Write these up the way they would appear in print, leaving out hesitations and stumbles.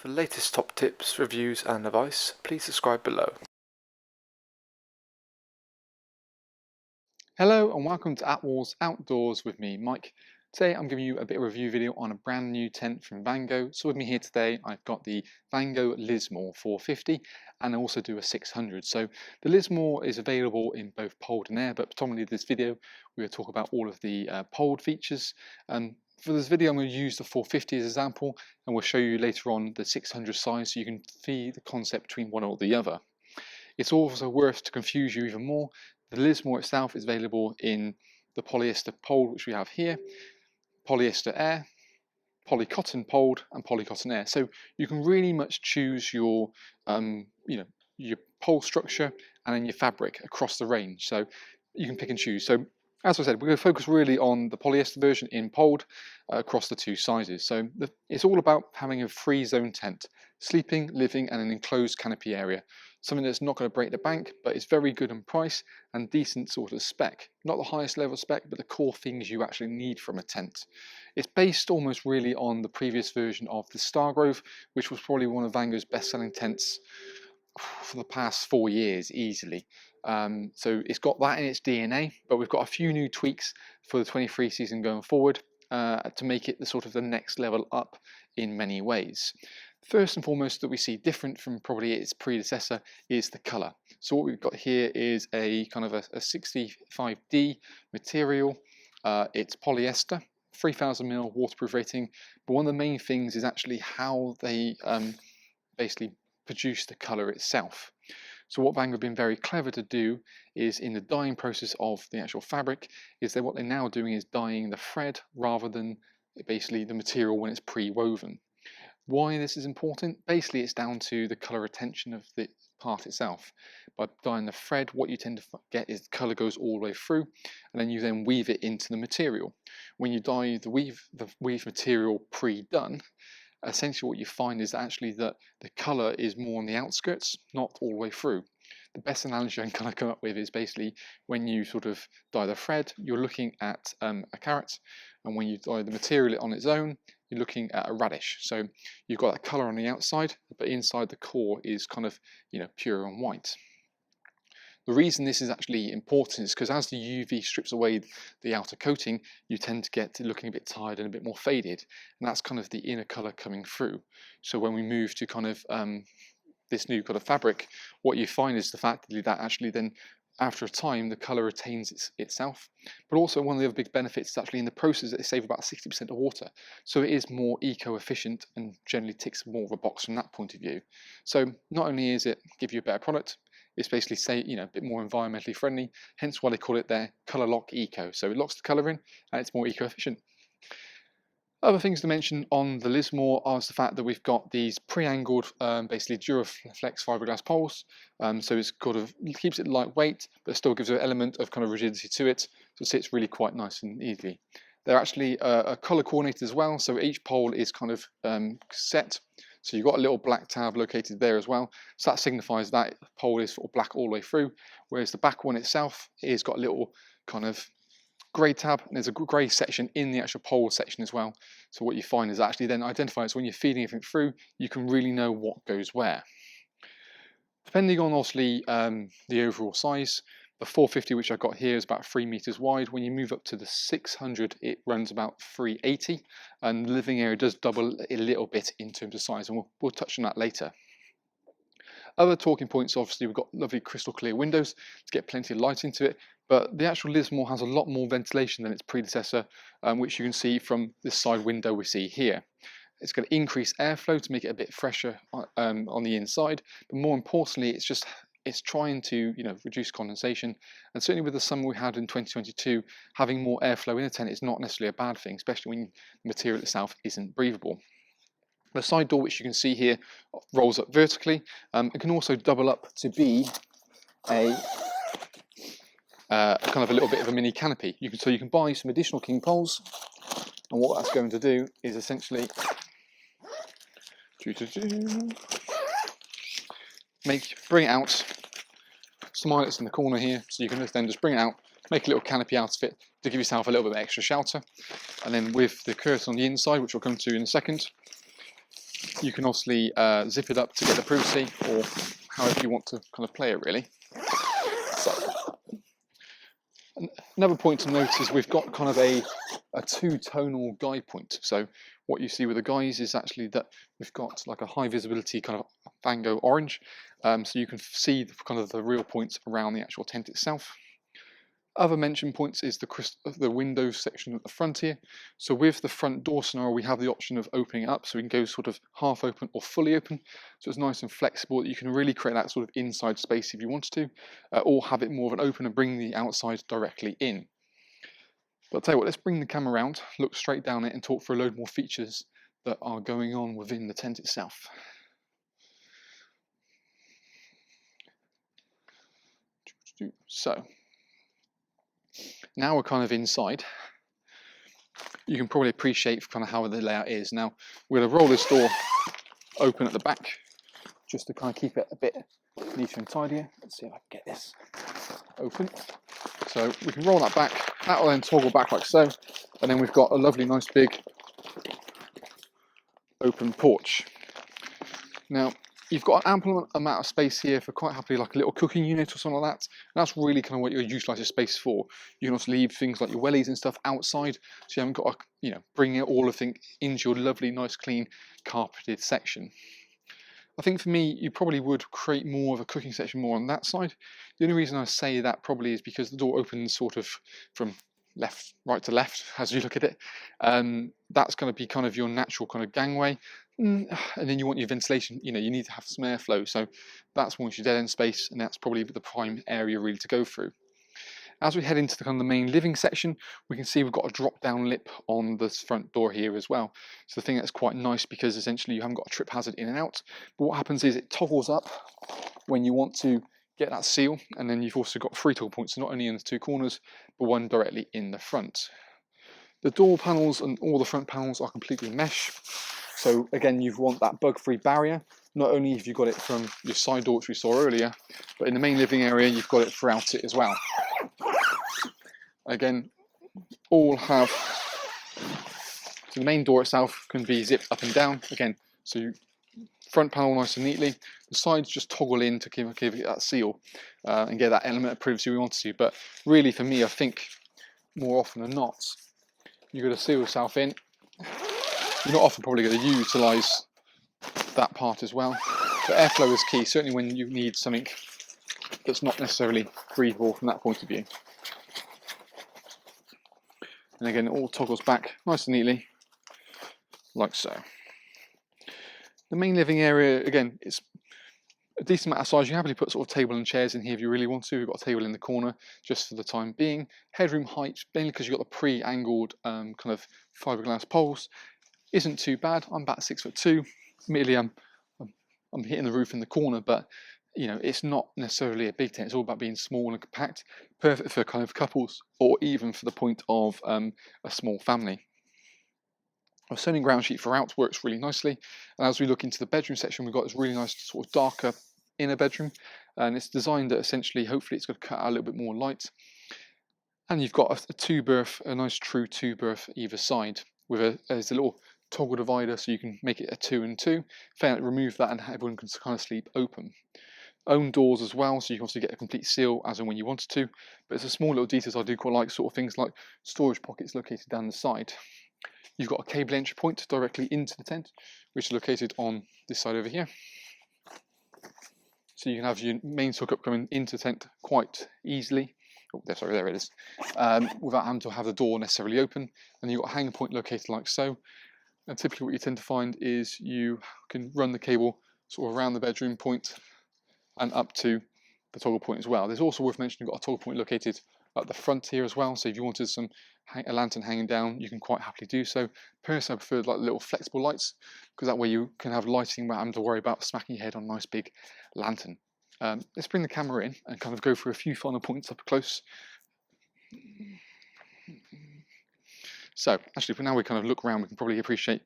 For the latest top tips, reviews and advice, please subscribe below. Hello and welcome to Attwoolls Outdoors with me, Mike. Today I'm giving you a bit of a review video on a brand new tent from Vango. So with me here today I've got the Vango Lismore 450 and I also do a 600. So the Lismore is available in both poled and air, but predominantly this video we will talk about all of the poled features. For this video I'm going to use the 450 as an example, and we'll show you later on the 600 size so you can see the concept between one or the other. It's also worth to confuse you even more. The Lismore itself is available in the polyester poled, which we have here, polyester air, polycotton poled, and polycotton air. So you can really much choose your, your pole structure and then your fabric across the range. So you can pick and choose. So as I said, we're going to focus really on the polyester version in poled across the two sizes. So it's all about having a free zone tent, sleeping, living, and an enclosed canopy area. Something that's not going to break the bank, but it's very good in price and decent sort of spec. Not the highest level spec, but the core things you actually need from a tent. It's based almost really on the previous version of the Stargrove, which was probably one of Vango's best-selling tents for the past 4 years easily. So it's got that in its DNA, but we've got a few new tweaks for the 23 season going forward to make it the sort of the next level up in many ways. First and foremost that we see different from probably its predecessor is the colour. So what we've got here is a kind of a 65D material. It's polyester, 3000ml waterproof rating, but one of the main things is actually how they basically produce the colour itself. So what Vango have been very clever to do is in the dyeing process of the actual fabric is that what they're now doing is dyeing the thread rather than basically the material when it's pre-woven. Why this is important? Basically it's down to the colour retention of the part itself. By dyeing the thread, what you tend to get is the colour goes all the way through, and then you then weave it into the material. When you dye the weave material pre-done, essentially what you find is actually that the colour is more on the outskirts, not all the way through. The best analogy I can kind of come up with is basically when you sort of dye the thread, you're looking at a carrot, and when you dye the material on its own, you're looking at a radish. So you've got that colour on the outside, but inside the core is kind of, pure and white. The reason this is actually important is because as the UV strips away the outer coating, you tend to get looking a bit tired and a bit more faded, and that's kind of the inner colour coming through. So when we move to kind of this new kind of fabric, what you find is the fact that actually then after a time the colour retains itself, but also one of the other big benefits is actually in the process that they save about 60% of water, so it is more eco-efficient and generally ticks more of a box from that point of view. So not only is it give you a better product, it's basically a bit more environmentally friendly, hence why they call it their colour lock eco. So it locks the colour in and it's more eco-efficient. Other things to mention on the Lismore is the fact that we've got these pre-angled, basically Duraflex fiberglass poles. So it's keeps it lightweight, but still gives an element of kind of rigidity to it. So it sits really quite nice and easily. They're actually a colour coordinated as well. So each pole is kind of set. So you've got a little black tab located there as well. So that signifies that pole is sort of black all the way through. Whereas the back one itself is got a little kind of grey tab, and there's a grey section in the actual pole section as well. So what you find is actually then identifies when you're feeding everything through, you can really know what goes where. Depending on obviously the overall size, the 450 which I've got here is about 3 meters wide. When you move up to the 600, it runs about 380, and the living area does double a little bit in terms of size, and we'll touch on that later. Other talking points, obviously we've got lovely crystal clear windows to get plenty of light into it, but the actual Lismore has a lot more ventilation than its predecessor, which you can see from this side window we see here. It's going to increase airflow to make it a bit fresher on the inside, but more importantly it's trying to reduce condensation, and certainly with the summer we had in 2022, having more airflow in a tent is not necessarily a bad thing, especially when the material itself isn't breathable. The side door, which you can see here, rolls up vertically. It can also double up to be a kind of a little bit of a mini canopy. So you can buy some additional king poles, and what that's going to do is essentially bring it out. Some eyelets in the corner here, so you can then just bring it out, make a little canopy out of it to give yourself a little bit of extra shelter. And then with the curtain on the inside, which we'll come to in a second, You can obviously zip it up to get the privacy, or however you want to kind of play it really. So, another point to note is we've got kind of a two-tonal guide point. So what you see with the guys is actually that we've got like a high visibility kind of Vango orange, so you can see kind of the real points around the actual tent itself. Other mention points is the windows section at the front here. So with the front door scenario, we have the option of opening it up, so we can go sort of half open or fully open. So it's nice and flexible that you can really create that sort of inside space if you wanted to, or have it more of an open and bring the outside directly in. But I'll tell you what, let's bring the camera around, look straight down it and talk for a load more features that are going on within the tent itself. So, now we're kind of inside. You can probably appreciate kind of how the layout is. Now, we're going to roll this door open at the back, just to kind of keep it a bit neater and tidier. Let's see if I can get this open. So we can roll that back, that will then toggle back like so, and then we've got a lovely nice big open porch. Now you've got an ample amount of space here for quite happily like a little cooking unit or something like that, and that's really kind of what you utilise your space for. You can also leave things like your wellies and stuff outside, so you haven't got to bring it all of things into your lovely nice clean carpeted section. I think for me, you probably would create more of a cooking section more on that side. The only reason I say that probably is because the door opens sort of from right to left as you look at it. That's going to be kind of your natural kind of gangway. And then you want your ventilation, you need to have some airflow. So that's more your dead end space, and that's probably the prime area really to go through. As we head into the kind of the main living section, we can see we've got a drop down lip on this front door here as well. So the thing that's quite nice, because essentially you haven't got a trip hazard in and out. But what happens is it toggles up when you want to get that seal, and then you've also got 3 toggle points, not only in the 2 corners, but one directly in the front. The door panels and all the front panels are completely mesh. So again, you want that bug-free barrier. Not only have you got it from your side door, which we saw earlier, but in the main living area, you've got it throughout it as well. Again, all have, so the main door itself can be zipped up and down. Again, so front panel nice and neatly. The sides just toggle in to give it that seal and get that element of privacy we want to. But really, for me, I think more often than not, you've got to seal yourself in. You're not often probably going to utilise that part as well. But airflow is key, certainly when you need something that's not necessarily breathable from that point of view. And again, it all toggles back nice and neatly, like so. The main living area, again, it's a decent amount of size. You can happily put sort of table and chairs in here if you really want to. We've got a table in the corner just for the time being. Headroom height, mainly because you've got the pre-angled kind of fiberglass poles, isn't too bad. I'm about 6'2". Admittedly, I'm hitting the roof in the corner, but it's not necessarily a big tent. It's all about being small and compact, perfect for kind of couples, or even for the point of a small family. Our sewing ground sheet throughout works really nicely, and as we look into the bedroom section, we've got this really nice sort of darker inner bedroom, and it's designed that essentially, hopefully, it's going to cut out a little bit more light. And you've got a 2-berth, a nice true 2-berth either side, with there's a little toggle divider, so you can make it a 2 and 2. Remove that, and everyone can kind of sleep open. Own doors as well, so you can also get a complete seal as and when you wanted to. But it's a small little details I do quite like, sort of things like storage pockets located down the side. You've got a cable entry point directly into the tent, which is located on this side over here. So you can have your mains hookup coming into the tent quite easily. Oh, sorry, there it is. Without having to have the door necessarily open. And you've got a hanger point located like so. And typically what you tend to find is you can run the cable sort of around the bedroom point and up to the toggle point as well. There's also worth mentioning you've got a toggle point located at the front here as well. So if you wanted a lantern hanging down, you can quite happily do so. Personally, I prefer like little flexible lights, because that way you can have lighting without having to worry about smacking your head on a nice big lantern. Let's bring the camera in and kind of go through a few final points up close. So actually, now we kind of look around, we can probably appreciate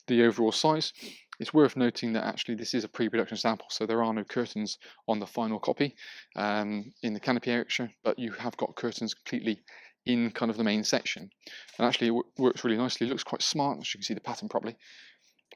the overall size. It's worth noting that actually this is a pre-production sample, so there are no curtains on the final copy in the canopy area, but you have got curtains completely in kind of the main section. And actually it works really nicely, it looks quite smart, as you can see the pattern properly.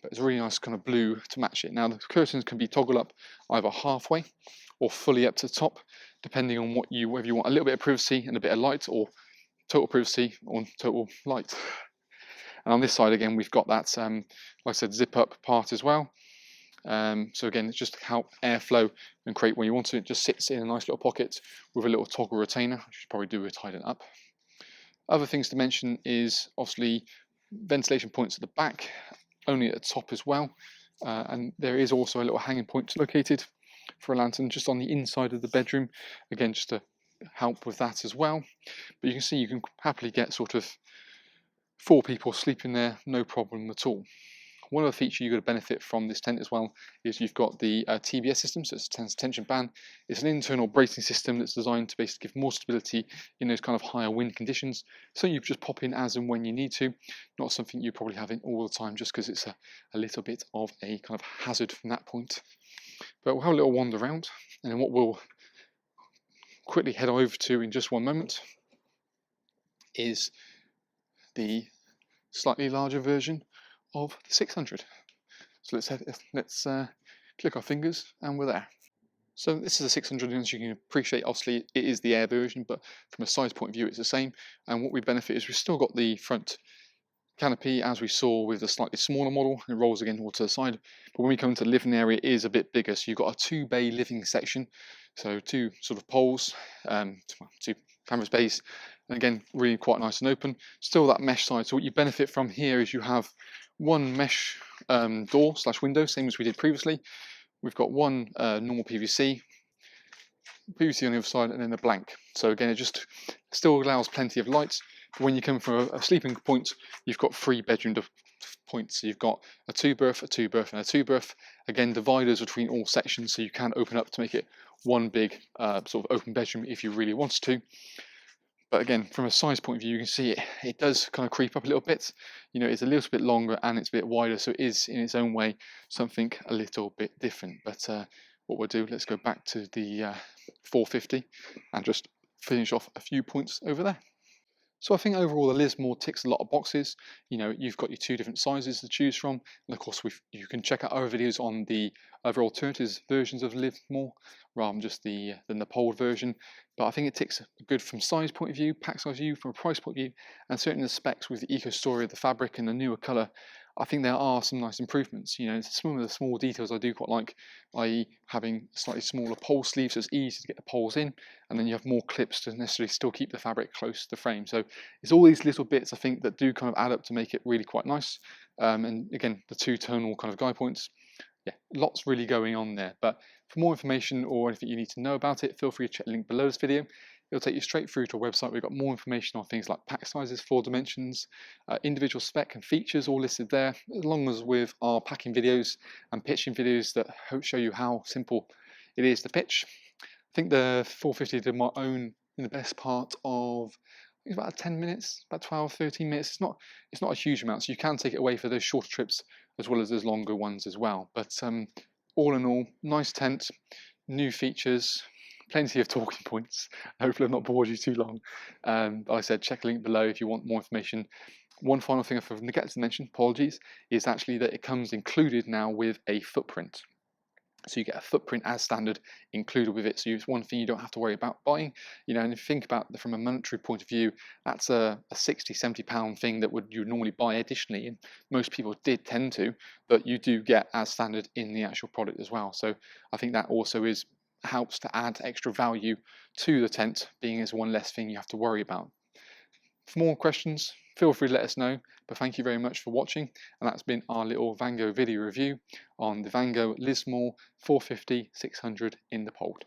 but it's a really nice kind of blue to match it. Now the curtains can be toggled up either halfway or fully up to the top, depending on whether you want a little bit of privacy and a bit of light, or total privacy or total light. And on this side again, we've got that, like I said, zip up part as well. So again, it's just to help airflow and create when you want to. It just sits in a nice little pocket with a little toggle retainer. I should probably do a tighten up. Other things to mention is obviously ventilation points at the back, only at the top as well. And there is also a little hanging point located for a lantern just on the inside of the bedroom. Again, just to help with that as well. But you can see you can happily get sort of 4 people sleeping there, no problem at all. One other feature you're going to benefit from this tent as well is you've got the TBS system, so it's a tension band. It's an internal bracing system that's designed to basically give more stability in those kind of higher wind conditions. So you just pop in as and when you need to, not something you probably have in all the time just because it's a little bit of a kind of hazard from that point. But we'll have a little wander around, and then what we'll quickly head over to in just one moment is the slightly larger version of the 600. So let's click our fingers and we're there. So this is a 600, and as you can appreciate, obviously it is the air version, but from a size point of view it's the same. And what we benefit is we've still got the front canopy as we saw with the slightly smaller model. It rolls again all to the side, but when we come into the living area, it is a bit bigger. So you've got a 2-bay living section, so 2 sort of poles, 2 canvas bays, and again really quite nice and open. Still that mesh side. So what you benefit from here is you have one mesh door / window, same as we did previously. We've got one normal PVC on the other side, and then a blank. So again, it just still allows plenty of light. But when you come from a sleeping point, you've got 3 bedroom points. So you've got a 2-berth, a 2-berth, and a 2-berth. Again, dividers between all sections, so you can open up to make it one big sort of open bedroom if you really wanted to. But again, from a size point of view, you can see it does kind of creep up a little bit. You know, it's a little bit longer and it's a bit wider, so it is in its own way something a little bit different. But what we'll do, let's go back to the 450 and just finish off a few points over there. So I think overall the Lismore ticks a lot of boxes. You know, you've got your 2 different sizes to choose from, and of course you can check out our videos on the other alternatives versions of Lismore rather than just the polled version. But I think it ticks good from size point of view, pack size view, from a price point of view, and certainly the specs with the eco story of the fabric and the newer colour. I think there are some nice improvements. You know, some of the small details I do quite like, i.e. having slightly smaller pole sleeves so it's easy to get the poles in, and then you have more clips to necessarily still keep the fabric close to the frame. So it's all these little bits I think that do kind of add up to make it really quite nice. And again, the 2 tonal kind of guide points. Yeah, lots really going on there. But for more information or anything you need to know about it, feel free to check the link below this video. It'll take you straight through to a website. We've got more information on things like pack sizes, floor dimensions, individual spec and features all listed there, along as with our packing videos and pitching videos that show you how simple it is to pitch. I think the 450 did my own in the best part of about 10 minutes, about 12, 13 minutes. It's not a huge amount, so you can take it away for those shorter trips as well as those longer ones as well. But all in all, nice tent, new features, plenty of talking points. Hopefully I've not bored you too long. Like I said, check the link below if you want more information. One final thing I've neglected to mention, apologies, is actually that it comes included now with a footprint. So you get a footprint as standard included with it. So it's one thing you don't have to worry about buying. You know, and if you think about it from a monetary point of view, that's a 60, 70 pound thing that you normally buy additionally. And most people did tend to, but you do get as standard in the actual product as well. So I think that also helps to add extra value to the tent, being as one less thing you have to worry about. For more questions, feel free to let us know, but thank you very much for watching, and that's been our little Vango video review on the Vango Lismore 450 600 in the Pold.